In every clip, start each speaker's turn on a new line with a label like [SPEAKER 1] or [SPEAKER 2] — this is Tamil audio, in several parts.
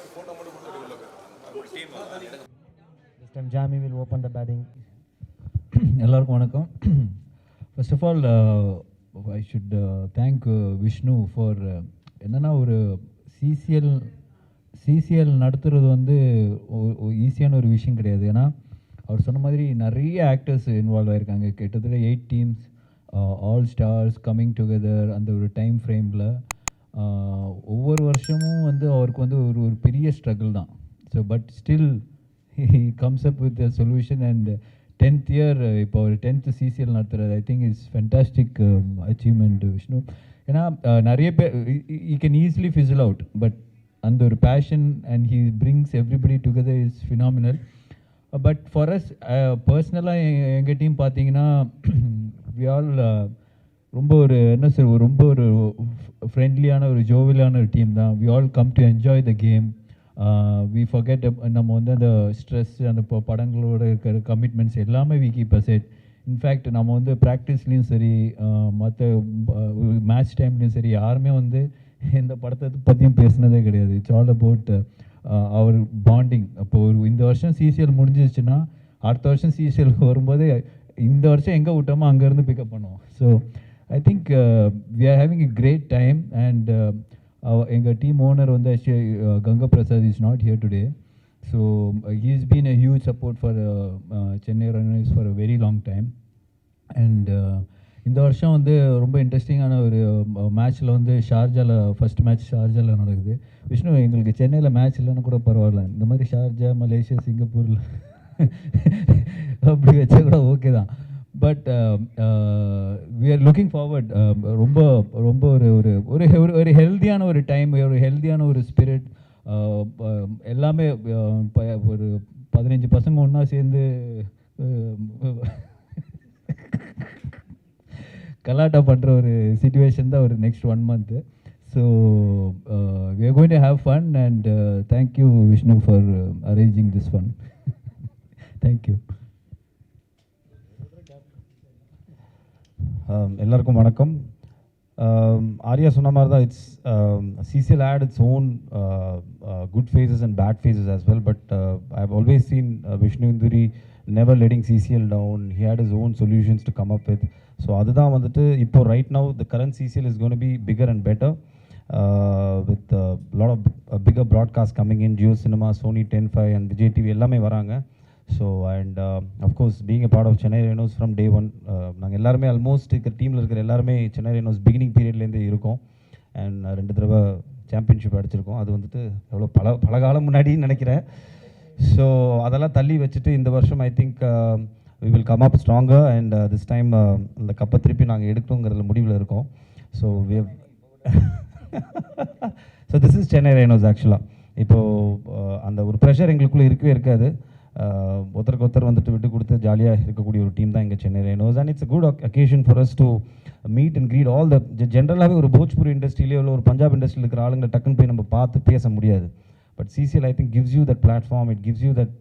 [SPEAKER 1] This time Jami will open the batting.
[SPEAKER 2] எல்லாருக்கும் வணக்கம். First of all I should thank Vishnu for என்னென்னா ஒரு சிசிஎல் நடத்துறது வந்து ஈஸியான ஒரு விஷயம் கிடையாது. ஏன்னா அவர் சொன்ன மாதிரி நிறைய ஆக்டர்ஸ் இன்வால்வ் ஆகிருக்காங்க. கிட்டத்தட்ட 8 teams, all stars coming together. அந்த ஒரு டைம் ஃப்ரேமில் ஒவ்வொரு வருஷமும் வந்து அவருக்கு வந்து ஒரு பெரிய ஸ்ட்ரகிள் தான். So but still he comes up with a solution and 10th year இப்போ ஒரு 10th சிசிஎல் நடத்துறது ஐ think is fantastic achievement Vishnu. ஏன்னா நிறைய பேர் ஈ can easily fizzle out, but அந்த ஒரு passion and he brings everybody together is phenomenal. But for us பர்சனலாக எங்கள் டீம் பார்த்தீங்கன்னா வி ஆல் ரொம்ப ஒரு என்ன சார் ரொம்ப ஒரு ஃப்ரெண்ட்லியான ஒரு ஜோவியலான ஒரு டீம் தான். We all come to enjoy the game. We forget நம்ம வந்து அந்த ஸ்ட்ரெஸ், அந்த படங்களோட இருக்கிற கமிட்மெண்ட்ஸ் எல்லாமே வி கீப் அசைட். இன்ஃபேக்ட் நம்ம வந்து ப்ராக்டிஸ்லேயும் சரி, மற்ற மேட்ச் டைம்லேயும் சரி, யாருமே வந்து எந்த படத்தை பற்றியும் பேசுனதே கிடையாது. It's all about our bonding. அப்போ இந்த வருஷம் சிசிஎல் முடிஞ்சிச்சுன்னா அடுத்த வருஷம் சிசிஎல் வரும்போது இந்த வருஷம் எங்கே விட்டோமோ அங்கேருந்து பிக்கப் பண்ணுவோம். So I think we are having a great time. And எங்கள் டீம் ஓனர் வந்து Ganga Prasad is not here today. So he is been a huge support for Chennai runners for a very long time. And இந்த வருஷம் வந்து ரொம்ப இன்ட்ரெஸ்டிங்கான ஒரு மேட்ச்சில் வந்து ஷார்ஜாவில் ஃபஸ்ட் மேட்ச் ஷார்ஜாவில் நடக்குது. விஷ்ணு, எங்களுக்கு சென்னையில் மேட்ச் இல்லைன்னு கூட பரவாயில்ல, இந்த மாதிரி ஷார்ஜா, மலேசியா, சிங்கப்பூரில் அப்படி வச்சா கூட ஓகே தான். But we are looking forward. ரொம்ப ரொம்ப ஒரு ஒரு ஒரு ஹெல்த்தியான ஒரு டைம், ஒரு ஹெல்த்தியான ஒரு ஸ்பிரிட். எல்லாமே ஒரு 15 பசங்க ஒன்றா சேர்ந்து கலாட்டா பண்ணுற ஒரு சிச்சுவேஷன் தான் ஒரு next 1 month. So we are going to have fun and thank you Vishnu for arranging this fun. Thank you.
[SPEAKER 3] எல்லாருக்கும் வணக்கம். ஆர்யா சொன்ன மாதிரி தான், it's CCL had its own good phases and bad phases as well, but I've always seen Vishnu Induri never letting CCL down. He had his own solutions to come up with. So அதுதான் வந்துட்டு இப்போ right now the current CCL is going to be bigger and better with a lot of bigger broadcasts coming in. Jio Cinema, Sony 10/5 and Vijay TV எல்லாமே வராங்க. So and of course being a part of Chennai Rhinos from day one. நாங்கள் எல்லாருமே ஆல்மோஸ்ட் இருக்கிற டீமில் இருக்கிற எல்லாருமே சென்னை ரெய்னோஸ் பிகினிங் பீரியட்லேருந்தே இருக்கோம். அண்ட் 2 தடவை சாம்பியன்ஷிப் அடிச்சிருக்கோம். அது வந்துட்டு எவ்வளோ பல காலம் முன்னாடின்னு நினைக்கிறேன். ஸோ அதெல்லாம் தள்ளி வச்சுட்டு இந்த வருஷம் I think we will come up stronger and this time அந்த கப்பை திருப்பி நாங்கள் எடுக்கணுங்கிறதுல முடிவில் இருக்கோம். So so this is Chennai Rhinos. ஆக்சுவலாக இப்போது அந்த ஒரு ப்ரெஷர் எங்களுக்குள்ளே இருக்கவே இருக்காது. ஒருத்தருக்கு ஒருத்தர் வந்துட்டு விட்டு கொடுத்து ஜாலியாக இருக்கக்கூடிய ஒரு டீம் தான் இங்கே Chennai Rhinos. And it's a good occasion for us to meet and greet all the ஜென்ரலாகவே ஒரு போஜ்பூரி இண்டஸ்ட்ரியிலே உள்ள ஒரு பஞ்சாப் இண்டஸ்ட்ரியில் இருக்கிற ஆளுங்களை டக்குன்னு போய் நம்ம பார்த்து பேச முடியாது. But CCL I think gives you that platform, it gives you that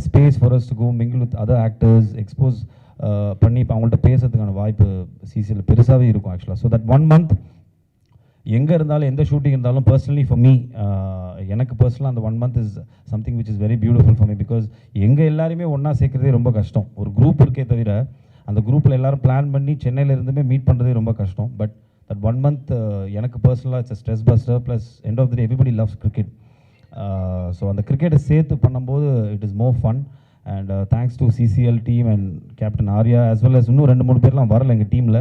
[SPEAKER 3] space for us to go mingle with other actors, expose பண்ணி இப்போ அவங்கள்ட்ட பேசுறதுக்கான வாய்ப்பு சிசிஎல் பெருசாகவே இருக்கும் ஆக்சுவலாக. ஸோ தட் 1 month எங்கே இருந்தாலும் எந்த ஷூட்டிங் இருந்தாலும் பர்சனலி ஃபார் மீ, எனக்கு பர்சனலாக அந்த 1 month is something which is very beautiful for me. Because எங்கள் எல்லாருமே ஒன்றா சேர்க்குறதே ரொம்ப கஷ்டம். ஒரு குரூப் இருக்கே தவிர அந்த குரூப்பில் எல்லாரும் பிளான் பண்ணி சென்னையில் இருந்துமே மீட் பண்ணுறதே ரொம்ப கஷ்டம். பட் தட் 1 month எனக்கு பர்சனலாக it's stress buster. Plus end of the day everybody loves cricket. So அந்த கிரிக்கெட்டை சேர்த்து பண்ணும்போது it is more fun. And thanks to CCL team and captain Arya as well as இன்னும் 2-3 பேர்லாம் வரல எங்கள் டீமில்,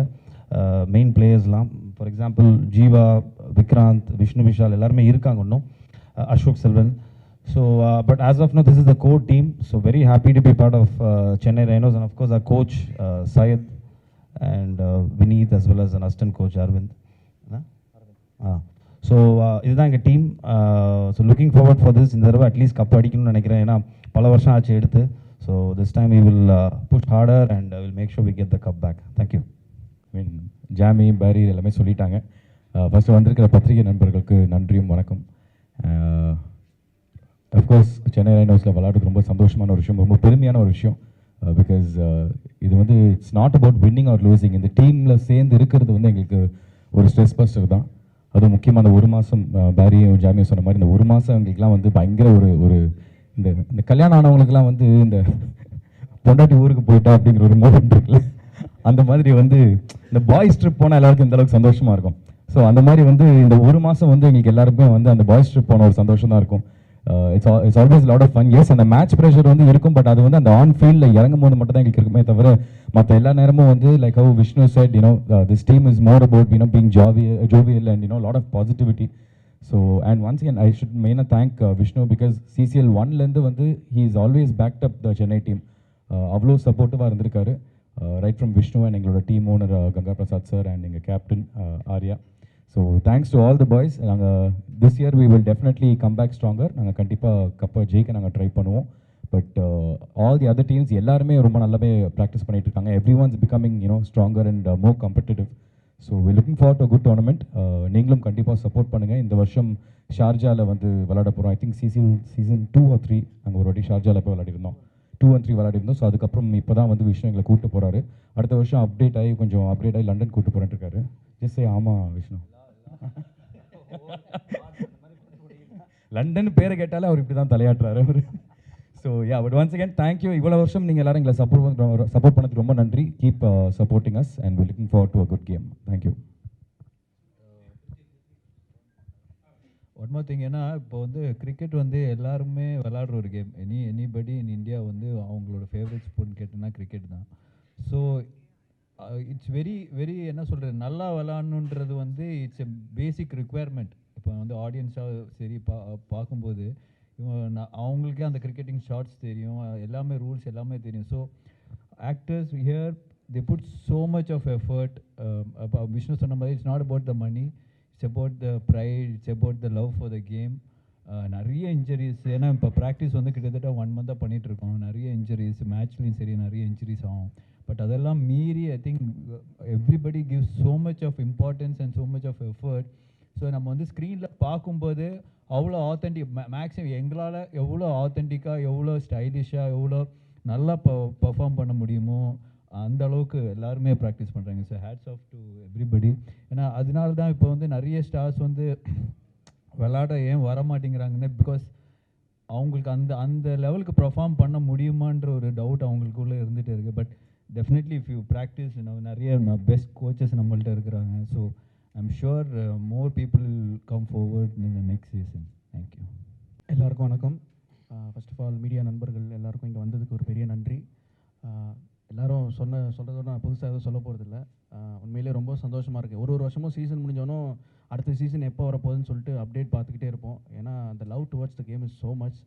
[SPEAKER 3] மெயின் பிளேயர்ஸ்லாம். ஃபார் எக்ஸாம்பிள் ஜீவா, விக்ராந்த், விஷ்ணு விஷால் எல்லாருமே இருக்காங்க இன்னும், Ashok Selvan. So but as of now this is the core team. So very happy to be part of Chennai Rhinos and of course our coach Syed and Vineeth as well as an assistant coach Aravind. So இதுதான் எங்கள் team. So looking forward for this. இந்த தடவை அட்லீஸ்ட் கப் அடிக்கணும்னு நினைக்கிறேன். ஏன்னா பல வருஷம் ஆச்சு எடுத்து. So this time we will push harder and will make sure we get the cup back. Thank you.
[SPEAKER 4] Jami, Paari எல்லாமே சொல்லிட்டாங்க. ஃபஸ்ட்டு வந்திருக்கிற பத்திரிகை நண்பர்களுக்கு நன்றியும் வணக்கம். அஃப்கோர்ஸ் சென்னை ரெய்னோஸில் விளையாடுறது ரொம்ப சந்தோஷமான ஒரு விஷயம், ரொம்ப பெருமையான ஒரு விஷயம். பிகாஸ் இது வந்து it's not about winning are losing. இந்த டீமில் சேர்ந்து இருக்கிறது வந்து எங்களுக்கு ஒரு ஸ்ட்ரெஸ் பஸ்டர் தான். அதுவும் முக்கியமாக அந்த ஒரு மாதம் பேரியும் ஜாமியும் சொன்ன மாதிரி இந்த ஒரு மாதம் அவங்களுக்குலாம் வந்து பயங்கர ஒரு ஒரு இந்த இந்த கல்யாணம் ஆனவங்களுக்குலாம் வந்து இந்த பொண்டாட்டி ஊருக்கு போயிட்டா அப்படிங்கிற ஒரு மூமெண்ட் இருக்குல்ல, அந்த மாதிரி வந்து இந்த பாய்ஸ் ட்ரிப் போனால் எல்லாருக்கும் இந்த அளவுக்கு சந்தோஷமாக இருக்கும். ஸோ அந்த மாதிரி வந்து இந்த ஒரு மாதம் வந்து எங்களுக்கு எல்லாருக்குமே வந்து அந்த பாய்ஸ் ட்ரிப் போன ஒரு சந்தோஷம் தான் இருக்கும். It's always lot of fun. Yes, அந்த மேட்ச் ப்ரெஷர் வந்து இருக்கும், பட் அது வந்து அந்த ஆன் ஃபீல்டில் இறங்கும் போது மட்டும் தான் எங்களுக்கு இருக்குமே தவிர மற்ற எல்லா நேரமும் வந்து like how Vishnu said, this team is more about being jovial and lot of positivity. So and once again I should மெயினாக தேங்க் விஷ்ணு, பிகாஸ் CCL 1லேருந்து வந்து he is always backed up the Chennai team. அவ்வளோ சப்போர்ட்டிவாக இருந்திருக்காரு, ரைட் ஃப்ரம் விஷ்ணு அண்ட் எங்களோட team owner Ganga Prasad sir and எங்கள் captain Arya. So thanks to all the boys. நாங்கள் this year we will definitely come back stronger. நாங்கள் கண்டிப்பாக கப்பை ஜெயிக்க நாங்கள் ட்ரை பண்ணுவோம். But all the other teams எல்லாருமே ரொம்ப நல்லாவே ப்ராக்டிஸ் பண்ணிட்டு இருக்காங்க. Everyone's becoming stronger and more competitive. So we looking for to good tournament. நீங்களும் கண்டிப்பாக சப்போர்ட் பண்ணுங்கள். இந்த வருஷம் ஷார்ஜாவில் வந்து விளையாட போகிறோம். ஐ திங்க் சீசன் 2 or 3 நாங்கள் ஒரு வாட்டி ஷார்ஜாவில் போய் விளையாடிருந்தோம். 2 and 3 விளையாடிருந்தோம். ஸோ அதுக்கப்புறம் இப்போ தான் வந்து விஷ்ணு எங்களை கூப்பிட்டு போகிறாரு. அடுத்த வருஷம் அப்டேட் ஆகி லண்டன் கூப்பிட்டு போகிறேன்ட்டு இருக்காரு. ஜஸ்ட் ஆமாம் விஷ்ணு, லண்டன் பேரை கேட்டாலே அவர் இப்படி தான் தலையாட்டுறாரு அவர். So yeah, but once again thank you. இவ்வளோ வருஷம் நீங்கள் எல்லாரும் எங்களை சப்போர்ட் பண்ணதுக்கு ரொம்ப நன்றி. Keep supporting us and we looking forward to a good game. Thank you.
[SPEAKER 2] One more thing, ஏன்னா இப்போ வந்து கிரிக்கெட் வந்து எல்லாருமே விளாடுற ஒரு கேம். எனிபடி இன் இந்தியா வந்து அவங்களோட ஃபேவரட் ஸ்போர்ட்னு கேட்டோன்னா கிரிக்கெட் தான். ஸோ இட்ஸ் வெரி என்ன சொல்கிறது, நல்லா விளாட்ணுன்றது வந்து இட்ஸ் எ பேசிக் ரிக்குவயர்மெண்ட். இப்போ வந்து ஆடியன்ஸாக சரி பார்க்கும்போது அவங்களுக்கே அந்த கிரிக்கெட்டிங் ஷார்ட்ஸ் தெரியும், எல்லாமே ரூல்ஸ் எல்லாமே தெரியும். So actors here they put so much of effort. அப்போ விஷ்ணு சொன்ன மாதிரி it's not about the money, it's about the pride, it's about the love for the game. நிறைய இன்ஜுரிஸ், ஏன்னா இப்போ ப்ராக்டிஸ் வந்து கிட்டத்தட்ட 1 month பண்ணிகிட்ருக்கோம். நிறைய இன்ஜுரிஸ், மேட்ச்லேயும் சரி நிறைய இன்ஜுரிஸ் ஆகும். பட் அதெல்லாம் மீறி I think everybody gives so much of importance and so much of effort. So நம்ம வந்து ஸ்க்ரீனில் பார்க்கும்போது அவ்வளோ ஆத்தென்டிக், மேக்ஸிமம் எங்களால் எவ்வளோ ஆத்தென்டிக்காக, எவ்வளோ ஸ்டைலிஷாக, எவ்வளோ நல்லா பர்ஃபார்ம் பண்ண முடியுமோ அந்த அளவுக்கு எல்லாருமே ப்ராக்டிஸ் பண்ணுறாங்க. So hats off to everybody. ஏன்னா அதனால தான் இப்போ வந்து நிறைய ஸ்டார்ஸ் வந்து விளாட ஏன் வர மாட்டேங்கிறாங்கன்னு, பிகாஸ் அவங்களுக்கு அந்த லெவலுக்கு பர்ஃபார்ம் பண்ண முடியுமான்ற ஒரு டவுட் அவங்களுக்குள்ளே இருந்துகிட்டே இருக்குது. But definitely if you practice, நிறைய பெஸ்ட் கோச்சஸ் நம்மள்ட்ட இருக்கிறாங்க. So I'm sure more people come forward in the next season. Thank you.
[SPEAKER 5] எல்லாருக்கும் வணக்கம். ஃபர்ஸ்ட் ஆஃப் ஆல் மீடியா நண்பர்கள் எல்லாருக்கும் இங்கே வந்ததுக்கு ஒரு பெரிய நன்றி. எல்லோரும் சொல்கிறதோட நான் புதுசாக எதுவும் சொல்ல போகிறதில்ல. உண்மையிலே ரொம்ப சந்தோஷமாக இருக்குது. ஒரு வருஷமும் சீசன் முடிஞ்சோன்னும் அடுத்த சீசன் எப்போ வரப்போகுதுன்னு சொல்லிட்டு அப்டேட் பார்த்துக்கிட்டே இருப்போம். ஏன்னா அந்த love towards the game is so much.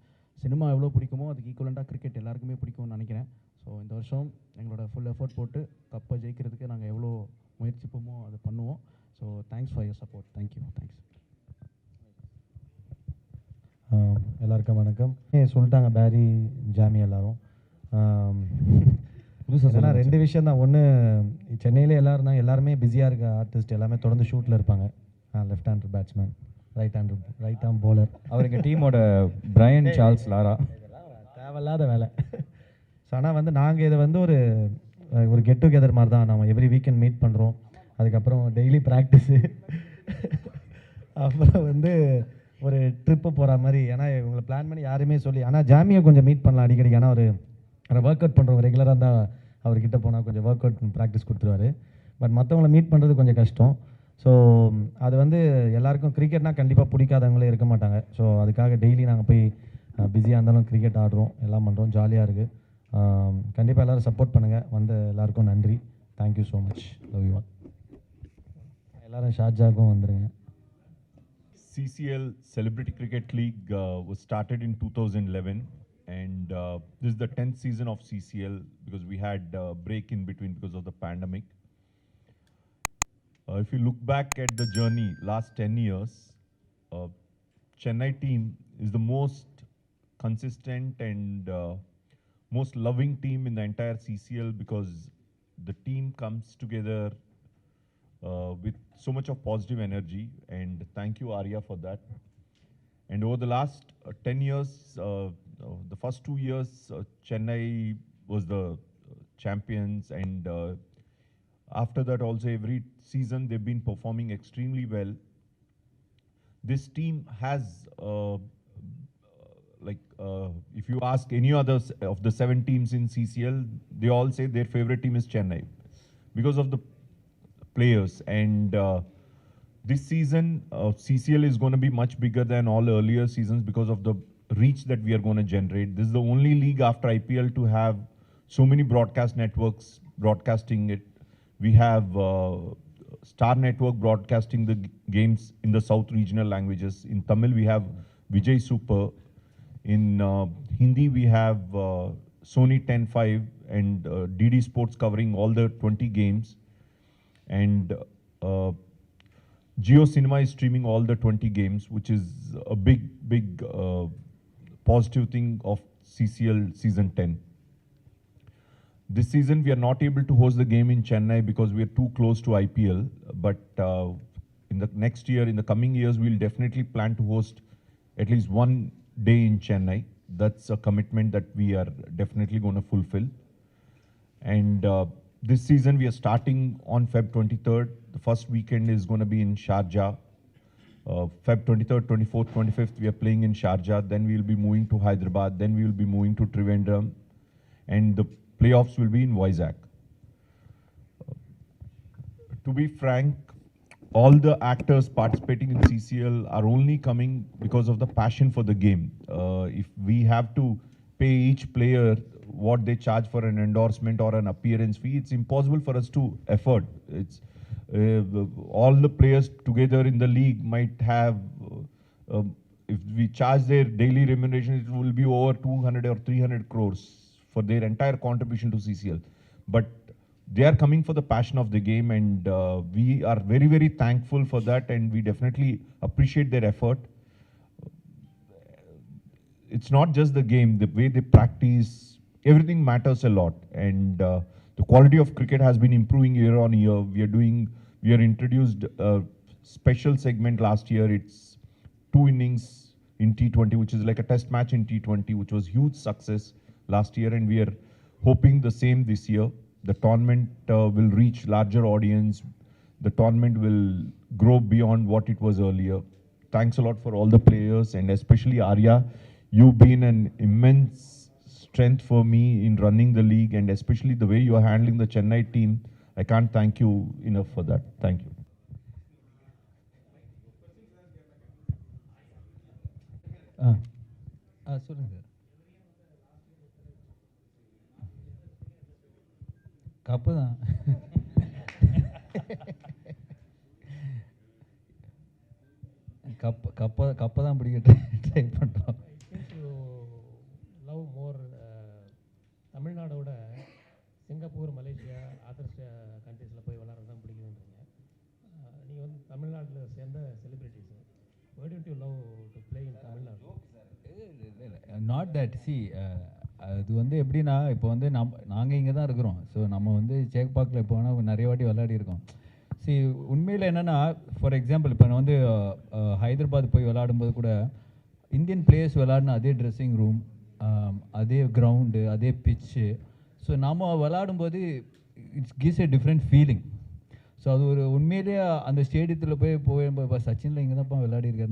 [SPEAKER 5] Cinema எவ்வளோ பிடிக்குமோ அதுக்கு ஈக்குவலண்ட்டாக கிரிக்கெட் எல்லாருக்குமே பிடிக்கும்னு நினைக்கிறேன். ஸோ இந்த வருஷம் எங்களோட ஃபுல் எஃபர்ட் போட்டு கப்பை ஜெயிக்கிறதுக்கு நாங்கள் எவ்வளோ முயற்சிப்போமோ அதை பண்ணுவோம். So thanks for your support. Thank you. Thanks.
[SPEAKER 1] எல்லாருக்கும் வணக்கம். சொல்லிட்டாங்க பேரி ஜாமி எல்லாரும். புதுசாக 2 விஷயம் தான். ஒன்று, சென்னையிலே எல்லாருமே பிஸியாக இருக்க ஆர்டிஸ்ட் எல்லாமே தொடர்ந்து ஷூட்டில் இருப்பாங்க. Left hander batsman, right arm bowler.
[SPEAKER 3] அவர் எங்கள் டீமோட பிரையன் சார்ல்ஸ் லாரா.
[SPEAKER 1] தேவையில்லாத வேலை. ஸோ ஆனால் வந்து நாங்கள் இதை வந்து ஒரு கெட் டுகெதர் மாதிரி தான். நம்ம எவ்ரி வீக்கெண்ட் மீட் பண்ணுறோம். அதுக்கப்புறம் டெய்லி ப்ராக்டிஸு, அப்புறம் வந்து ஒரு ட்ரிப்பு போகிற மாதிரி. ஏன்னா இவங்களை பிளான் பண்ணி யாருமே சொல்லி, ஆனால் ஜாமியை கொஞ்சம் மீட் பண்ணலாம் அடிக்கடி. ஆனால் ஒரு ஒர்க் அவுட் பண்ணுறோம் ரெகுலராக இருந்தால் அவர்கிட்ட போனால் கொஞ்சம் ஒர்க் அவுட் ப்ராக்டிஸ் கொடுத்துருவாரு. பட் மற்றவங்களை மீட் பண்ணுறது கொஞ்சம் கஷ்டம். ஸோ அது வந்து எல்லாருக்கும் கிரிக்கெட்னால் கண்டிப்பாக பிடிக்காதவங்களே இருக்க மாட்டாங்க. ஸோ அதுக்காக டெய்லி நாங்கள் போய் பிஸியாக இருந்தாலும் கிரிக்கெட் ஆடுறோம், எல்லாம் பண்ணுறோம், ஜாலியாக இருக்குது. கண்டிப்பாக எல்லோரும் சப்போர்ட் பண்ணுங்கள். வந்த எல்லாருக்கும் நன்றி. Thank you so much. Love you all. எல்லோரும் ஷார்ஜாவுக்கும் வந்துடுங்க.
[SPEAKER 6] CCL Celebrity Cricket League was started in 2011, and this is the 10th season of CCL because we had a break in between because of the pandemic. If you look back at the journey last 10 years, Chennai team is the most consistent and most loving team in the entire CCL because the team comes together with so much of positive energy, and thank you Arya for that. And over the last 10 years, the first 2 years Chennai was the champions, and after that also every season they've been performing extremely well. this team has, if you ask any others of the 7 teams in CCL, they all say their favorite team is Chennai because of the players. And this season, CCL is going to be much bigger than all earlier seasons because of the reach that we are going to generate. This is the only league after IPL to have so many broadcast networks broadcasting it. We have Star Network broadcasting the games in the South regional languages. In Tamil, we have Vijay Super. In Hindi, we have Sony 10.5 and DD Sports covering all the 20 games. And Jio Cinema is streaming all the 20 games, which is a big positive thing of CCL Season 10. This season, we are not able to host the game in Chennai because we are too close to IPL. But in the next year, in the coming years, we'll definitely plan to host at least one day in Chennai. That's a commitment that we are definitely going to fulfill. And this season, we are starting on Feb 23rd. The first weekend is going to be in Sharjah. Feb 23rd, 24th, 25th, we are playing in Sharjah. Then we will be moving to Hyderabad. Then we will be moving to Trivandrum. And the playoffs will be in Vizag. To be frank, all the actors participating in CCL are only coming because of the passion for the game. If we have to pay each player what they charge for an endorsement or an appearance fee, it's impossible for us to afford. It's all the players together in the league might have, if we charge their daily remuneration, it will be over 200 or 300 crores for their entire contribution to CCL. But they are coming for the passion of the game, and we are very, very thankful for that, and we definitely appreciate their effort. It's not just the game, the way they practice, everything matters a lot. And the quality of cricket has been improving year on year. We are introduced a special segment last year. It's 2 innings in T20, which is like a test match in T20, which was huge success last year, and we are hoping the same this year. The tournament will reach larger audience. The tournament will grow beyond what it was earlier. Thanks a lot for all the players, and especially Arya. You've been an immense strength for me in running the league, and especially the way you are handling the Chennai team. I can't thank you enough for that. Thank you.
[SPEAKER 2] சொல்லுங்க கப்பு தான் கப்பை தான் பிடிக்க ட்ரை பண்ணுறோம்.
[SPEAKER 7] லவ் மோர் தமிழ்நாடோட சிங்கப்பூர், மலேசியா, அதர் கண்ட்ரீஸில் போய் விளாட்றது தான் பிடிக்குதுன்றீங்க. நீங்கள் வந்து தமிழ்நாட்டில் சேர்ந்த celebrities. Why don't you love to play in Tamil Nadu?
[SPEAKER 2] Not that see அது வந்து எப்படின்னா இப்போ வந்து நாங்கள் இங்கே தான் இருக்கிறோம். ஸோ நம்ம வந்து சேக்பாக்கில் இப்போ வேணால் நிறைய வாட்டி விளையாடி இருக்கோம். சி உண்மையில் என்னென்னா, ஃபார் எக்ஸாம்பிள் இப்போ நான் வந்து ஹைதராபாத் போய் விளையாடும்போது கூட இந்தியன் பிளேயர்ஸ் விளையாடின அதே ட்ரெஸ்ஸிங் ரூம், அதே கிரவுண்டு, அதே பிச்சு. ஸோ நம்ம விளையாடும்போது it's gives a different feeling. So அது ஒரு உண்மையிலேயே அந்த ஸ்டேடியத்தில் போய் இப்போ சச்சினில் இங்கே தான்ப்பா விளையாடிருக்காரு,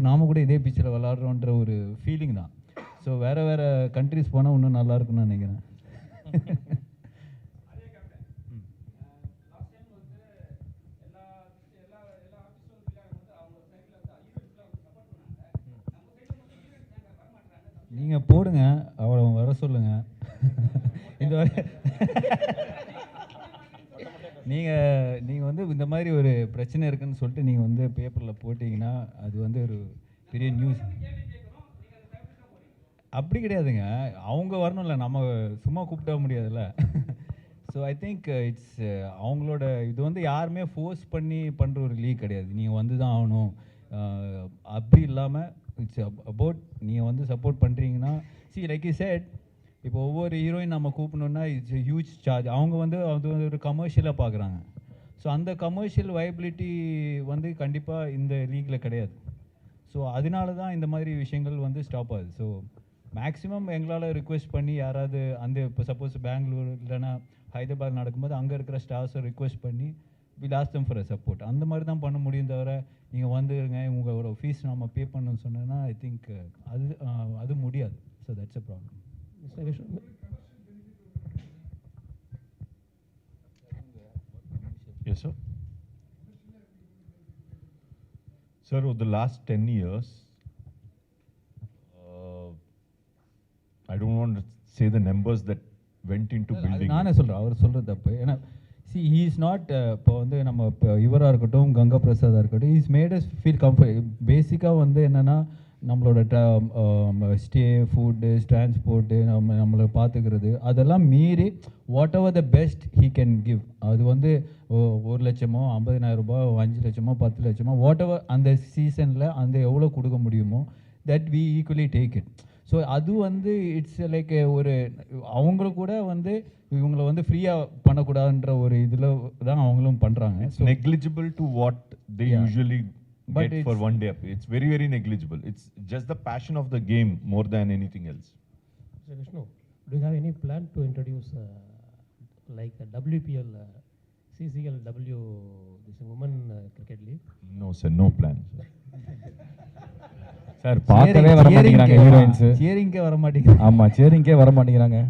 [SPEAKER 2] நாம கூட இதே பிச்சில் விளையாடுறோன்ற ஒரு ஃபீலிங் தான். ஸோ வேறு கண்ட்ரிஸ் போனால் இன்னும் நல்லாயிருக்குன்னு நினைக்கிறேன். நீங்கள் போடுங்க, அவளை வர சொல்லுங்கள். இந்த நீங்கள் வந்து இந்த மாதிரி ஒரு பிரச்சனை இருக்குன்னு சொல்லிட்டு நீங்கள் வந்து பேப்பரில் போட்டிங்கன்னா அது வந்து ஒரு பெரிய நியூஸ். அப்படி கிடையாதுங்க, அவங்க வரணும்ல, நம்ம சும்மா கூப்பிட முடியாதுல்ல. ஸோ ஐ திங்க் இட்ஸ் அவங்களோட இது வந்து யாருமே ஃபோர்ஸ் பண்ணி பண்ணுற ஒரு லீக் கிடையாது. நீங்கள் வந்து தான் ஆகணும் அப்படி இல்லாமல் இட்ஸ் அபவுட் நீங்கள் வந்து சப்போர்ட் பண்ணுறீங்கன்னா. சி லைக் யூ செட், இப்போ ஒவ்வொரு ஹீரோயின் நம்ம கூப்பிடணுன்னா இட்ஸ் ஹியூஜ் சார்ஜ். அவங்க வந்து அது வந்து ஒரு கமர்ஷியலாக பார்க்குறாங்க. ஸோ அந்த கமர்ஷியல் வைபிலிட்டி வந்து கண்டிப்பாக இந்த லீக்கில் கிடையாது. ஸோ அதனால தான் இந்த மாதிரி விஷயங்கள் வந்து ஸ்டாப் ஆகுது. ஸோ மேக்ஸிமம் எங்களால் ரிக்வெஸ்ட் பண்ணி யாராவது அந்த இப்போ சப்போஸ் பெங்களூர் இல்லைன்னா ஹைதராபாத் நடக்கும்போது அங்கே இருக்கிற ஸ்டாஃப்ஸை ரிக்வெஸ்ட் பண்ணி will ask them for a support. அந்த மாதிரி தான் பண்ண முடியும் தவிர நீங்கள் வந்துருங்க உங்களோட ஃபீஸ் நம்ம பே பண்ணணும்னு சொன்னேன்னா ஐ திங்க் அது முடியாது. So that's a problem.
[SPEAKER 7] Mr. Vishnu,
[SPEAKER 6] Yes, sir. Sir, over the last 10 years, I don't want to say the numbers that went into building.
[SPEAKER 2] நானே சொல்கிறேன், அவர் சொல்கிறது தப்பு. ஏன்னா he is not இப்போ வந்து நம்ம இப்போ இவராக இருக்கட்டும், கங்கா பிரசாதாக இருக்கட்டும், is made as feel comfort. பேசிக்காக வந்து என்னென்னா நம்மளோட ஸ்டே, ஃபுட்டு, டிரான்ஸ்போர்ட்டு, நம்மளை பார்த்துக்கிறது, அதெல்லாம் மீறி what ever the best he can give. அது வந்து 1 லட்சமோ 50,000 ரூபாய், 5 லட்சமோ 10 லட்சமோ வாட் எவர் அந்த சீசனில் அந்த எவ்வளோ கொடுக்க முடியுமோ that we equally take it. So அது வந்து இட்ஸ் லைக் ஒரு அவங்களும் கூட வந்து இவங்களை வந்து ஃப்ரீயாக பண்ணக்கூடாதுன்ற ஒரு இதில் தான் அவங்களும் பண்ணுறாங்க.
[SPEAKER 6] It's negligible to what they usually
[SPEAKER 2] But
[SPEAKER 6] get for one day. It's very, very negligible. It's just the passion of the game more than anything else.
[SPEAKER 7] Mr. Vishnu, do you have any plan to introduce like a WPL, CCLW, this women cricket league?
[SPEAKER 6] No, sir, no plan, sir.
[SPEAKER 4] Sir பார்க்கவே வர மாட்டேங்கிறாங்க ஹீரோயின்ஸ்.
[SPEAKER 2] சேரிங்கே வர மாட்டேங்குது.
[SPEAKER 4] ஆமாம், சேரிங்கே வர மாட்டேங்கிறாங்க.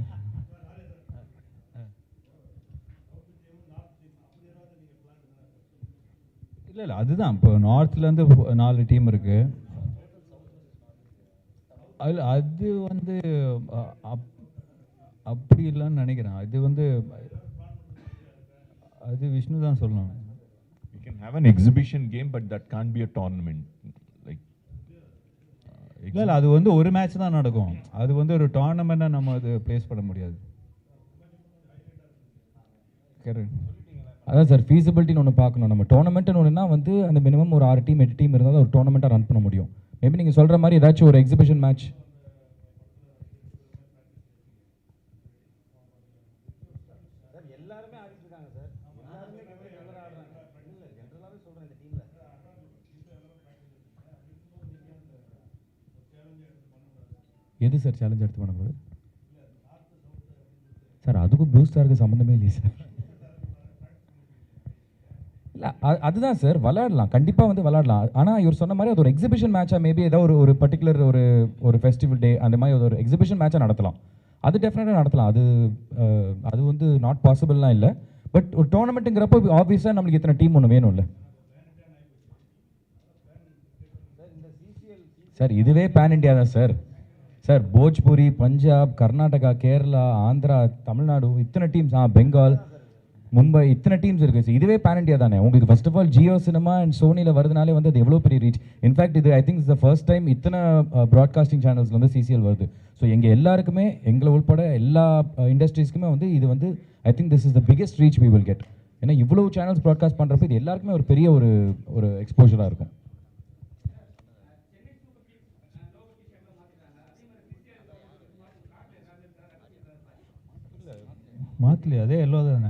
[SPEAKER 2] இல்லை அதுதான் இப்போ நார்த்லேருந்து 4 டீம் இருக்குது. அதில் அது வந்து அப்படி இல்லைன்னு நினைக்கிறேன். அது வந்து அது விஷ்ணு தான் சொல்லணும்.
[SPEAKER 6] We can have an exhibition game, but that can't be a tournament. Like,
[SPEAKER 2] இல்லை அது வந்து ஒரு மேட்ச் தான் நடக்கும். அது வந்து ஒரு டோர்னமெண்ட்டாக நம்ம அது ப்ளேஸ் பண்ண முடியாது. கரெக்ட்.
[SPEAKER 4] அதான் சார், ஃபீஸிபிலிட்டின்னு ஒன்று பார்க்கணும். நம்ம டோர்னமெண்ட்னு ஒன்றுனா வந்து அந்த மினிமம் ஒரு 6 டீம் 8 டீம் இருந்தால் தான் ஒரு டோர்னமெண்ட்டாக ரன் பண்ண முடியும். மேபி நீங்கள் சொல்கிற மாதிரி ஏதாச்சும் ஒரு எக்ஸிபிஷன் மேட்ச். எது சார் சேலஞ்ச் எடுத்து பண்ணும்போது? சார் அதுக்கும் ப்ளூ ஸ்டாருக்கு சம்மந்தமே இல்லையே சார். இல்லை அதுதான் சார், விளாடலாம், கண்டிப்பாக வந்து விளாடலாம். ஆனால் இவர் சொன்ன மாதிரி அது ஒரு எக்ஸிபிஷன் மேட்சாக மேபி ஏதாவது ஒரு பர்டிகுலர் ஒரு ஃபெஸ்டிவல் டே அந்த மாதிரி ஒரு எக்ஸிபிஷன் மேட்சாக நடத்தலாம். அது டெஃபினட்டாக நடத்தலாம். அது வந்து நாட் பாசிபிள்லாம் இல்லை. பட் ஒரு டோர்னமெண்ட்டுங்கிறப்போ ஆப்வியஸாக நம்மளுக்கு இத்தனை டீம் ஒன்று வேணும்ல சார். இதுவே பேன் இண்டியா தான் சார். சார் போஜ்பூரி, பஞ்சாப், கர்நாடகா, கேரளா, ஆந்திரா, தமிழ்நாடு, இத்தனை டீம்ஸ், பெங்கால், மும்பை, இத்தனை டீம்ஸ் இருக்குது சார். இதுவே பேன் இண்டியா தானே. உங்களுக்கு first of all Jio Cinema and சோனியில் வருதுனாலே வந்து அது எவ்வளோ பெரிய ரீச். இன்ஃபேக்ட் இது I think is the first time இத்தனை ப்ராட்காஸ்டிங் சேனல்ஸ் வந்து சிசிஎல் வருது. ஸோ எங்கள் எல்லாருக்குமே, எங்களை உட்பட எல்லா இண்டஸ்ட்ரீஸ்க்குமே வந்து இது வந்து I think this is the biggest reach we will get. ஏன்னா இவ்வளோ சேனல்ஸ் ப்ராட்காஸ்ட் பண்ணுறப்ப இது எல்லாருக்குமே ஒரு பெரிய ஒரு எக்ஸ்போஜராக இருக்கும்.
[SPEAKER 2] மாற்றலையே, அதே எல்லோ தானே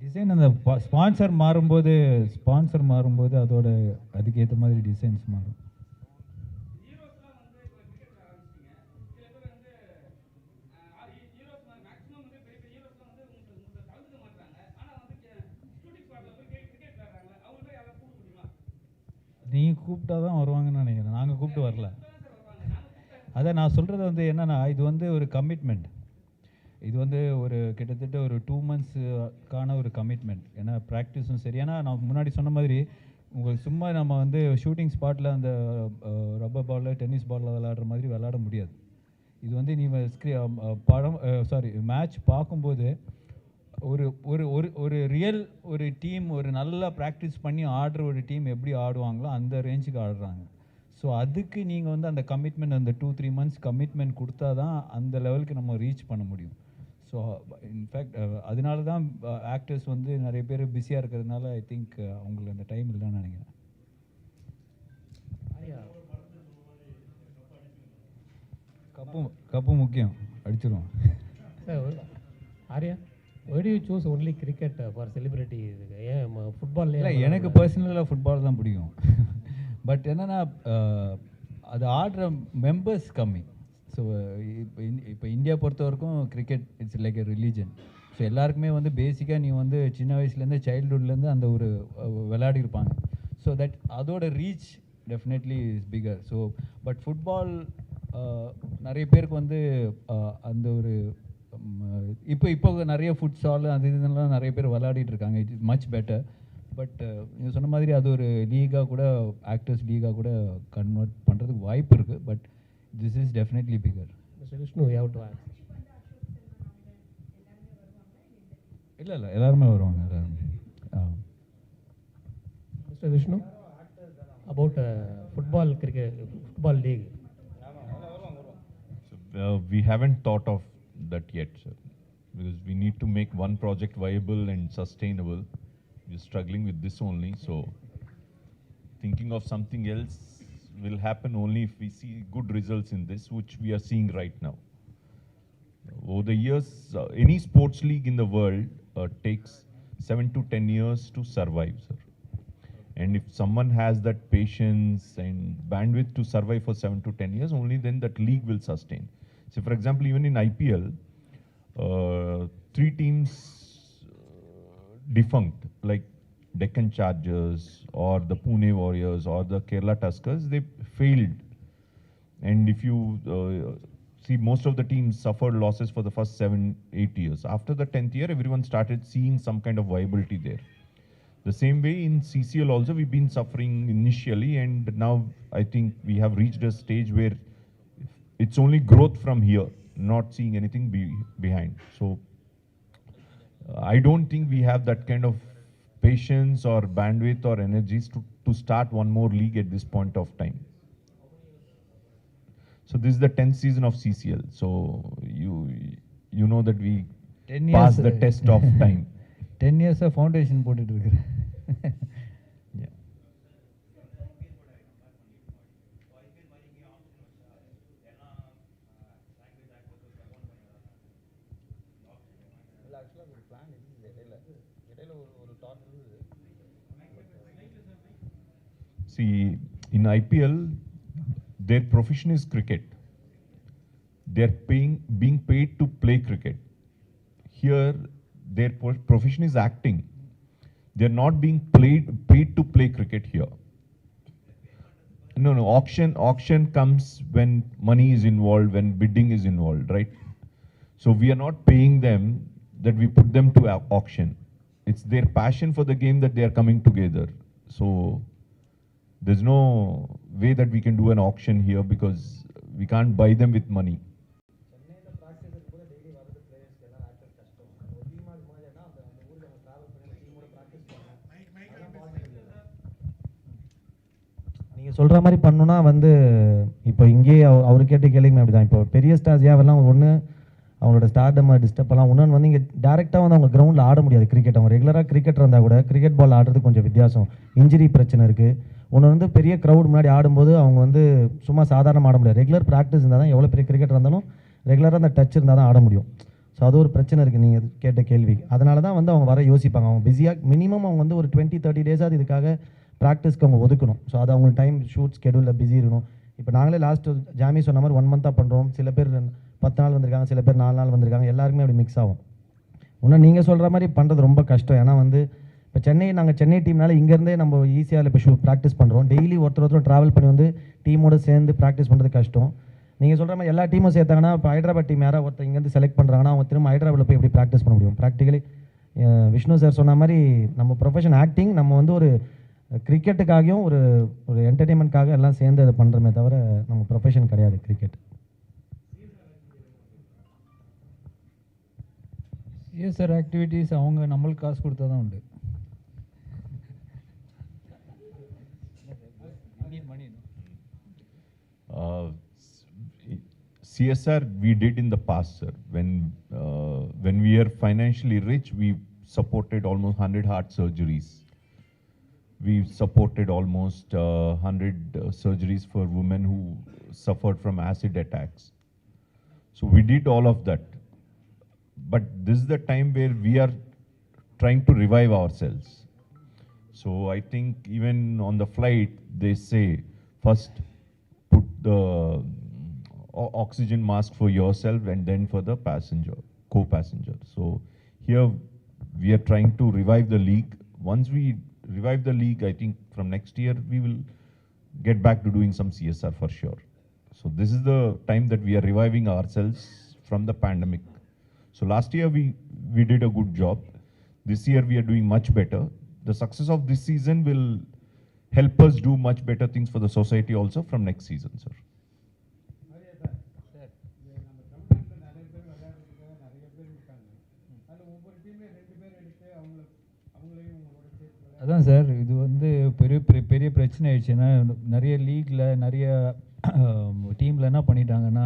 [SPEAKER 2] டிசைன். அந்த ஸ்பான்சர் மாறும்போது அதோட அதுக்கேற்ற மாதிரி டிசைன்ஸ் மாறும். நீங்கள் கூப்பிட்டா தான் வருவாங்கன்னு நினைக்கிறேன். நாங்கள் கூப்பிட்டு வரல. அதான் நான் சொல்கிறது வந்து என்னென்னா, இது வந்து ஒரு கமிட்மெண்ட். இது வந்து ஒரு கிட்டத்தட்ட ஒரு 2 months-க்கான ஒரு கமிட்மெண்ட். ஏன்னா ப்ராக்டிஸும் சரி. ஏன்னா நான் முன்னாடி சொன்ன மாதிரி உங்களுக்கு சும்மா நம்ம வந்து ஷூட்டிங் ஸ்பாட்டில் அந்த ரப்பர் பாலில், டென்னிஸ் பாலில் விளையாடுற மாதிரி விளையாட முடியாது. இது வந்து நீ மேட்ச் பார்க்கும்போது ஒரு ஒரு ஒரு ஒரு ரியல் ஒரு டீம், ஒரு நல்லா ப்ராக்டிஸ் பண்ணி ஆடுற ஒரு டீம் எப்படி ஆடுவாங்களோ அந்த ரேஞ்சுக்கு ஆடுறாங்க. ஸோ அதுக்கு நீங்கள் வந்து அந்த கமிட்மெண்ட், அந்த 2-3 months கமிட்மெண்ட் கொடுத்தா தான் அந்த லெவலுக்கு நம்ம ரீச் பண்ண முடியும். ஸோ இன்ஃபேக்ட் அதனால தான் ஆக்டர்ஸ் வந்து நிறைய பேர் பிஸியாக இருக்கிறதுனால ஐ திங்க் அவங்களுக்கு அந்த டைம் இல்லைன்னு நினைக்கிறேன். கப்பு முக்கியம், அடிச்சிருவோம்.
[SPEAKER 7] Arya, why do you choose only cricket for celebrity? ஏன் ஃபுட்பால்?
[SPEAKER 2] இல்லை, எனக்கு பர்சனலாக ஃபுட்பால் தான் பிடிக்கும். பட் என்னென்னா அது ஆடுற மெம்பர்ஸ் கம்மி. ஸோ இப்போ இந்தியா பொறுத்த வரைக்கும் cricket it's like a religion. So எல்லாருக்குமே வந்து பேசிக்காக நீ வந்து சின்ன வயசுலேருந்து சைல்டுஹுட்லேருந்து அந்த ஒரு விளையாடி இருப்பாங்க. ஸோ தட் அதோட reach definitely is bigger. So but football நிறைய பேருக்கு வந்து அந்த ஒரு இப்போ நிறைய ஃபுட்ஸால் அது இதெல்லாம் நிறைய பேர் விளையாடிட்டு இருக்காங்க. It is much better. But நீங்கள் சொன்ன மாதிரி அது ஒரு லீகாக கூட, ஆக்டர்ஸ் லீகாக கூட கன்வெர்ட் பண்ணுறதுக்கு வாய்ப்பு இருக்குது. But this is definitely bigger.
[SPEAKER 7] Mr. Vishnu, you have to ask.
[SPEAKER 2] இல்லை எல்லாருமே வருவாங்க எல்லாருமே.
[SPEAKER 7] Mr. Vishnu, about football league.
[SPEAKER 6] So, we haven't thought of that yet, sir, because we need to make one project viable and sustainable. We're struggling with this only, so thinking of something else will happen only if we see good results in this, which we are seeing right now. Over the years, any sports league in the world takes 7 to 10 years to survive, sir. And if someone has that patience and bandwidth to survive for 7 to 10 years, only then that league will sustain. So, for example, even in IPL, 3 teams defunct, like Deccan Chargers or the Pune Warriors or the Kerala Tuskers, they failed. And if you see, most of the teams suffered losses for the first 7-8 years. After the 10th year, everyone started seeing some kind of viability there. The same way in CCL also, we've been suffering initially, and now I think we have reached a stage where it's only growth from here, not seeing anything behind. So I don't think we have that kind of patience or bandwidth or energies to start one more league at this point of time. So this is the 10th season of CCL. So you know that we
[SPEAKER 2] 10 years
[SPEAKER 6] passed the test of time.
[SPEAKER 2] 10 இயர்ஸாக ஃபவுண்டேஷன் போட்டுட்டு இருக்கிறேன்.
[SPEAKER 6] Yeah. See, in IPL, their profession is cricket. They're being paid to play cricket. Here, their profession is acting. They're not being paid to play cricket here. No, auction comes when money is involved, when bidding is involved, right? So we are not paying them that we put them to auction. It's their passion for the game that they are coming together. So there's no way that we can do an auction here because we can't buy them with money.
[SPEAKER 1] நீங்கள் சொல்கிற மாதிரி பண்ணணுன்னா வந்து இப்போ இங்கேயே அவர் கேட்ட கேள்வியுமே அப்படி தான். இப்போ பெரிய ஸ்டார்ஸ் ஏவெல்லாம் ஒன்று அவங்களோட ஸ்டார்டம் டிஸ்டர்ப் பண்ணலாம். இன்னொன்று வந்து இங்கே டேரெக்டாக வந்து அவங்க கிரவுண்டில் ஆட முடியாது கிரிக்கெட். அவங்க ரெகுலராக கிரிக்கெட் இருந்தால் கூட கிரிக்கெட் பால் ஆடுறதுக்கு கொஞ்சம் வித்தியாசம், இன்ஜுரி பிரச்சனை இருக்குது. ஒன்று வந்து பெரிய க்ரௌட் முன்னாடி ஆடும்போது அவங்க வந்து சும்மா சாதாரணமாக ஆட முடியாது. ரெகுலர் ப்ராக்டிஸ் இருந்தால் தான், எவ்வளோ பெரிய கிரிக்கெட் இருந்தாலும் ரெகுலராக அந்த டச் இருந்தால் தான் ஆட முடியும். ஸோ அது ஒரு பிரச்சனை இருக்குது நீங்கள் கேட்ட கேள்வி. அதனால தான் வந்து அவங்க வர யோசிப்பாங்க. அவங்க பிஸியாக மினிமம் அவங்க வந்து ஒரு 20-30 டேஸாவது இதுக்காக ப்ராக்டிஸ்க்கு அவங்க ஒதுக்கணும். ஸோ அது அவங்க டைம் ஷூட் ஸ்கெடியூலில் பிஸி இருக்கணும். இப்போ நாங்களே லாஸ்ட்டு ஜாமி சொன்ன மாதிரி 1 மந்த்தாக பண்ணுறோம். சில பேர் 10 நாள் வந்திருக்காங்க, சில பேர் 4 நாள் வந்திருக்காங்க. எல்லாருக்குமே அப்படி மிக்ஸ் ஆகும். இன்னும் நீங்கள் சொல்கிற மாதிரி பண்ணுறது ரொம்ப கஷ்டம். ஏன்னா வந்து இப்போ நாங்கள் சென்னை டீம்னால இங்கேருந்தே நம்ம ஈஸியாக இப்போ ப்ராக்டிஸ் பண்ணுறோம். டெய்லி ஒருத்தர் ட்ராவல் பண்ணி வந்து டீமோடு சேர்ந்து ப்ராக்டிஸ் பண்ணுறது கஷ்டம். நீங்கள் சொல்கிற மாதிரி எல்லா டீமும் சேர்த்தாங்கன்னா இப்போ ஹைதராபாத் டீம் யாராவது ஒருத்தர் இங்கேருந்து செலக்ட் பண்ணுறாங்கன்னா அவங்க திரும்ப ஹைதராபாத்தில் போய் எப்படி ப்ராக்டிஸ் பண்ண முடியும்? ப்ராக்டிக்கலி விஷ்ணு சார் சொன்ன மாதிரி நம்ம ப்ரொஃபஷன் ஆக்டிங், நம்ம வந்து ஒரு கிரிக்கெட்டுக்காகவும் ஒரு என்டர்டெயின்மெண்ட்காக எல்லாம் சேர்ந்து அதை பண்ணுறமே தவிர நம்ம ப்ரொஃபஷன் கிடையாது கிரிக்கெட்.
[SPEAKER 2] சிஎஸ்ஆர் ஆக்டிவிட்டீஸ் அவங்க நம்மளுக்கு காசு கொடுத்தா தான் உண்டு.
[SPEAKER 6] CSR we did in the past, sir. When we are financially rich, we supported almost 100 heart surgeries. We supported almost 100 surgeries for women who suffered from acid attacks. So we did all of that. But this is the time where we are trying to revive ourselves. So I think even on the flight, they say, first put the oxygen mask for yourself and then for the passenger, co-passenger. So Here, we are trying to revive the league. Once we revive the league, I think from next year, we will get back to doing some CSR for sure. So this is the time that we are reviving ourselves from the pandemic. So last year, we did a good job. This year, we are doing much better. The success of this season will help us do much better things for the society also from next season, sir.
[SPEAKER 2] அதான் சார், இது வந்து பெரிய பெரிய பிரச்சனை ஆயிடுச்சு. ஏன்னா நிறைய லீக்ல நிறைய டீமில் என்ன பண்ணிட்டாங்கன்னா,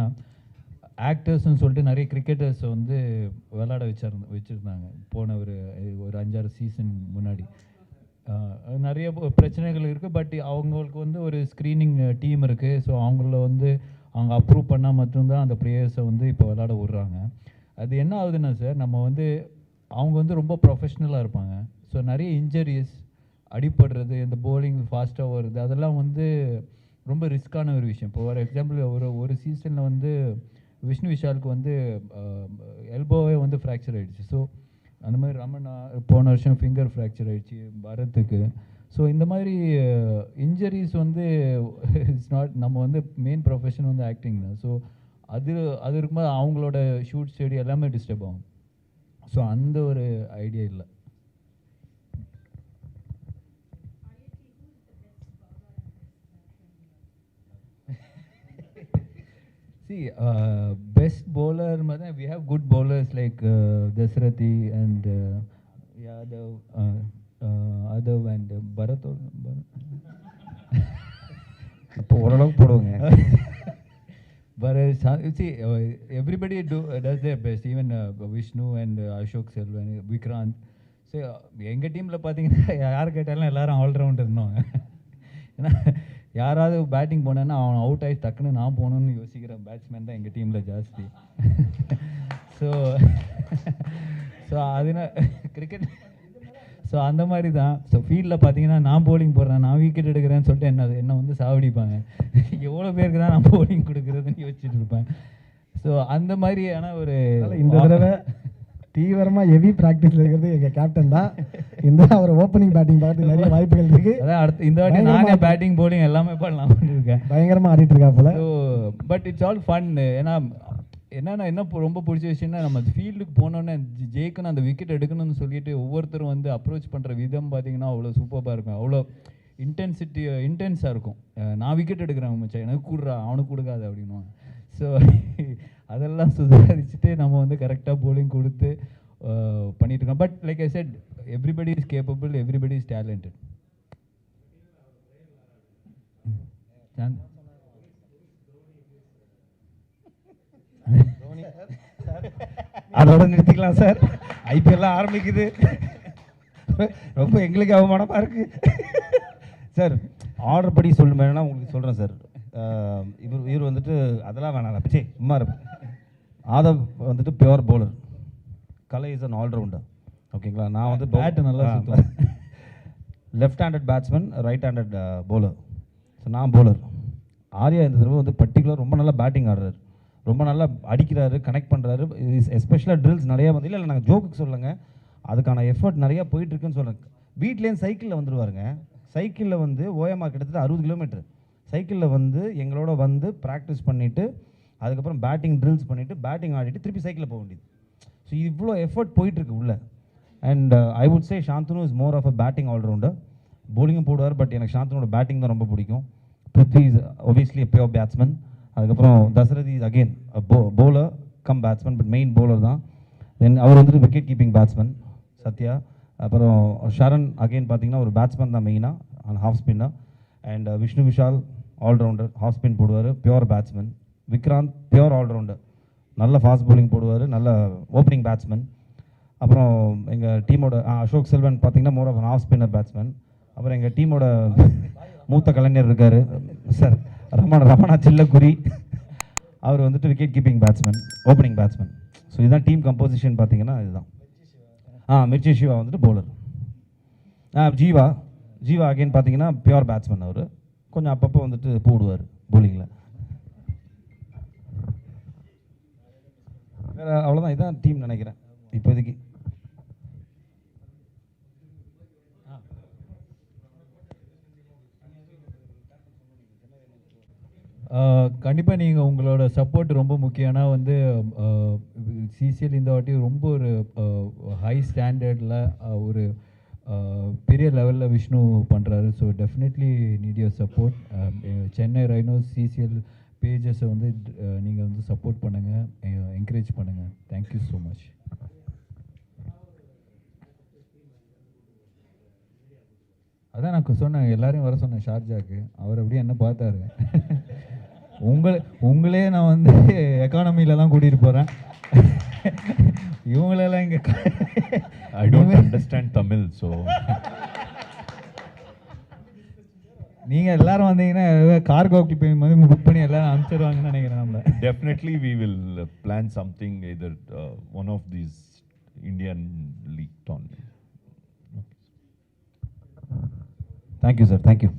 [SPEAKER 2] ஆக்டர்ஸ்ன்னு சொல்லிட்டு நிறைய கிரிக்கெட்டர்ஸை வந்து விளையாட வச்சுருந்தாங்க போன ஒரு 5-6 சீசன் முன்னாடி. நிறைய பிரச்சனைகள் இருக்குது. பட் அவங்களுக்கு வந்து ஒரு ஸ்க்ரீனிங் டீம் இருக்குது. ஸோ அவங்கள வந்து அவங்க அப்ரூவ் பண்ணால் மட்டும்தான் அந்த பிளேயர்ஸை வந்து இப்போ விளையாட விட்றாங்க. அது என்ன ஆகுதுன்னா சார், நம்ம வந்து அவங்க வந்து ரொம்ப ப்ரொஃபஷ்னலாக இருப்பாங்க. ஸோ நிறைய இன்ஜரிஸ், அடிப்படுறது, இந்த போலிங் ஃபாஸ்ட்டாக வருது, அதெல்லாம் வந்து ரொம்ப ரிஸ்க்கான ஒரு விஷயம். இப்போ ஃபார் எக்ஸாம்பிள் ஒரு சீசனில் வந்து விஷ்ணு விஷாலுக்கு வந்து எல்போவே வந்து ஃப்ராக்சர் ஆகிடுச்சு. ஸோ அந்த மாதிரி ரமணா போன வருஷம் ஃபிங்கர் ஃப்ராக்சர் ஆகிடுச்சு பரத்துக்கு. ஸோ இந்த மாதிரி இன்ஜரிஸ் வந்து இட்ஸ் நாட், நம்ம வந்து மெயின் ப்ரொஃபஷன் வந்து ஆக்டிங் தான். ஸோ அது இருக்கும்போது அவங்களோட ஷூட் ஸ்டடி எல்லாமே டிஸ்டர்ப் ஆகும். ஸோ அந்த ஒரு ஐடியா இல்லை. See, best bowler, we have good bowlers like Dasarathi and Adav and Bharat.
[SPEAKER 3] அப்போ ஓரளவுக்கு போடுவாங்க.
[SPEAKER 2] But see, everybody does their best. Even Vishnu and Ashok Selvan, Vikrant. So எங்கள் டீமில் பார்த்தீங்கன்னா யார் கேட்டாலும் எல்லாரும் ஆல்ரவுண்டர்னுவாங்க. ஏன்னா யாராவது பேட்டிங் போனேன்னா அவன் அவுட் ஆகி டக்குன்னு நான் போகணுன்னு யோசிக்கிற பேட்ஸ்மேன் தான் எங்கள் டீமில் ஜாஸ்தி. ஸோ அதனால் கிரிக்கெட் ஸோ அந்த மாதிரி தான். ஸோ ஃபீல்டில் பார்த்தீங்கன்னா நான் போலிங் போடுறேன், நான் விக்கெட் எடுக்கிறேன்னு சொல்லிட்டு என்னை வந்து சாவடிப்பாங்க. எவ்வளோ பேருக்கு தான் நான் போலிங் கொடுக்குறதுன்னு யோசிச்சுட்டு இருப்பேன். ஸோ அந்த மாதிரியான ஒரு
[SPEAKER 1] இந்த தடவை தீவிரமாக ஹெவி ப்ராக்டிஸில் இருக்கிறது எங்கள் கேப்டன் தான். இந்த அவர் ஓப்பனிங் பேட்டிங் பார்த்து நிறைய வாய்ப்புகள் இருக்குது.
[SPEAKER 2] அதான் அடுத்து இந்த வாட்டி நானே பேட்டிங் போலிங் எல்லாமே பண்ணலாம்னு இருக்கேன்.
[SPEAKER 1] பயங்கரமாக ஆடிட்டு இருக்கா போல.
[SPEAKER 2] So but it's all fun. ஏன்னா என்ன ரொம்ப பிடிச்ச விஷயம்னா, நம்ம ஃபீல்டுக்கு போனோன்னே ஜெயிக்கணும், அந்த விக்கெட் எடுக்கணும்னு சொல்லிட்டு ஒவ்வொருத்தரும் வந்து அப்ரோச் பண்ணுற விதம் பார்த்தீங்கன்னா அவ்வளோ சூப்பராக இருக்கும். அவ்வளோ இன்டென்ஸாக இருக்கும். நான் விக்கெட் எடுக்கிறேன் மச்சான், எனக்கு கூடுறா, அவனுக்கு கொடுக்காது அப்படின்வாங்க. ஸோ அதெல்லாம் சுதாரிச்சுட்டு நம்ம வந்து கரெக்டாக போலிங் கொடுத்து பண்ணிட்டு இருக்கோம். But like I set, everybody is capable, everybody is talented.
[SPEAKER 3] அதோட நிறுத்திக்கலாம் சார். ஐபிஎல்லாம் ஆரம்பிக்குது. ரொம்ப எங்களுக்கு அவமானமாக இருக்கு சார். ஆர்டர் படி சொல்லுமேனா உங்களுக்கு சொல்கிறேன் சார். இவர் வந்துட்டு அதெல்லாம் வேணாம், பிச்சே சும்மா இருப்பேன். ஆதவ் வந்துட்டு pure bowler, Kalai is an all-rounder. ஓகேங்களா? நான் வந்து
[SPEAKER 2] பேட்டு நல்லா சுற்றுவேன்.
[SPEAKER 3] Left handed batsman, right handed bowler. So நான் பவுலர். ஆர்யா இந்த தடவை வந்து பர்டிகுலர் ரொம்ப நல்லா பேட்டிங் ஆடுறாரு, ரொம்ப நல்லா அடிக்கிறாரு, கனெக்ட் பண்ணுறாரு. எஸ்பெஷலாக ட்ரில்ஸ் நிறையா வந்து இல்லை நாங்கள் ஜோக்குக்கு சொல்லுங்க, அதுக்கான எஃபர்ட் நிறையா போயிட்டுருக்குன்னு சொல்கிறேன். வீட்லேருந்து சைக்கிளில் வந்துடுவாருங்க. சைக்கிளில் வந்து ஓஎம்ஆர் கிட்டத்தட்ட 60 கிலோமீட்டர் சைக்கிளில் வந்து எங்களோட வந்து ப்ராக்டிஸ் பண்ணிவிட்டு அதுக்கப்புறம் பேட்டிங் ட்ரில்ஸ் பண்ணிவிட்டு பேட்டிங் ஆடிட்டு திருப்பி சைக்கிளில் போக வேண்டியது. ஸோ இவ்வளோ எஃபர்ட் போயிட்டுருக்கு உள்ள. And I would say Shanthanu is more of a batting all-rounder. போலிங்கும் போடுவார், பட் எனக்கு சாந்தனோட பேட்டிங் தான் ரொம்ப பிடிக்கும். Prithvi is obviously a pure batsman. அதுக்கப்புறம் Dasarathi is again bowler cum batsman, but main bowler தான். தென் அவர் வந்துட்டு விக்கெட் கீப்பிங் பேட்ஸ்மேன் சத்யா. அப்புறம் ஷரண் அகெயின் பார்த்தீங்கன்னா ஒரு பேட்ஸ்மேன் தான் மெயினாக, and half spinner. And Vishnu Vishal all-rounder, half spin போடுவார், pure batsman. Vikranth pure all-rounder, நல்ல ஃபாஸ்ட் பவுலிங் போடுவார், நல்ல ஓப்பனிங் பேட்ஸ்மேன். அப்புறம் எங்கள் டீமோட அசோக் செல்வன் பார்த்தீங்கன்னா more of half spinner batsman. அப்புறம் எங்கள் டீமோட மூத்த கலைஞர் இருக்கார் சார், ரமணா சில்லக்குரி. அவர் வந்துட்டு wicket keeping batsman, opening batsman. So இதுதான் டீம் கம்போசிஷன் பார்த்தீங்கன்னா இதுதான். மிர்ச்சி சிவா வந்துட்டு பவுலர். ஜீவா அகெயின் பார்த்தீங்கன்னா பியோர் பேட்ஸ்மேன். அவர் கொஞ்சம் அப்பப்போ வந்துட்டு போடுவார் பவுலிங்கில். வேறு அவ்வளோதான், இதுதான் டீம் நினைக்கிறேன் இப்போதைக்கு.
[SPEAKER 2] கண்டிப்பாக நீங்கள் உங்களோட சப்போர்ட் ரொம்ப முக்கியம். ஏன்னா வந்து சிசிஎல் இந்த வாட்டி ரொம்ப ஒரு ஹை ஸ்டாண்டர்டில் ஒரு பெரிய லெவலில் விஷ்ணு பண்ணுறாரு. So definitely need your support. Chennai Rhinos CCL பேஜஸை வந்து நீங்கள் வந்து சப்போர்ட் பண்ணுங்கள், என்கரேஜ் பண்ணுங்கள். Thank you so much. அதான் நான் சொன்னேன், எல்லாரையும் வர சொன்னேன் ஷார்ஜாக்கு. அவர் அப்படியே என்ன பார்த்தாரு. உங்களே நான் வந்து எக்கானமிலலாம் கூட்டிகிட்டு போகிறேன், இவங்களெல்லாம் இங்கே
[SPEAKER 6] I don't understand Tamil, so
[SPEAKER 2] நீங்கள் எல்லாரும் வந்தீங்கன்னா கார்கோ கிளிப்பிங் வந்து புக் பண்ணி எல்லாரும் அனுப்பிச்சிடுவாங்கன்னு நினைக்கிறேன். நம்மள
[SPEAKER 6] definitely we will plan something, either one of these Indian league tournaments.
[SPEAKER 3] Thank you sir, thank you.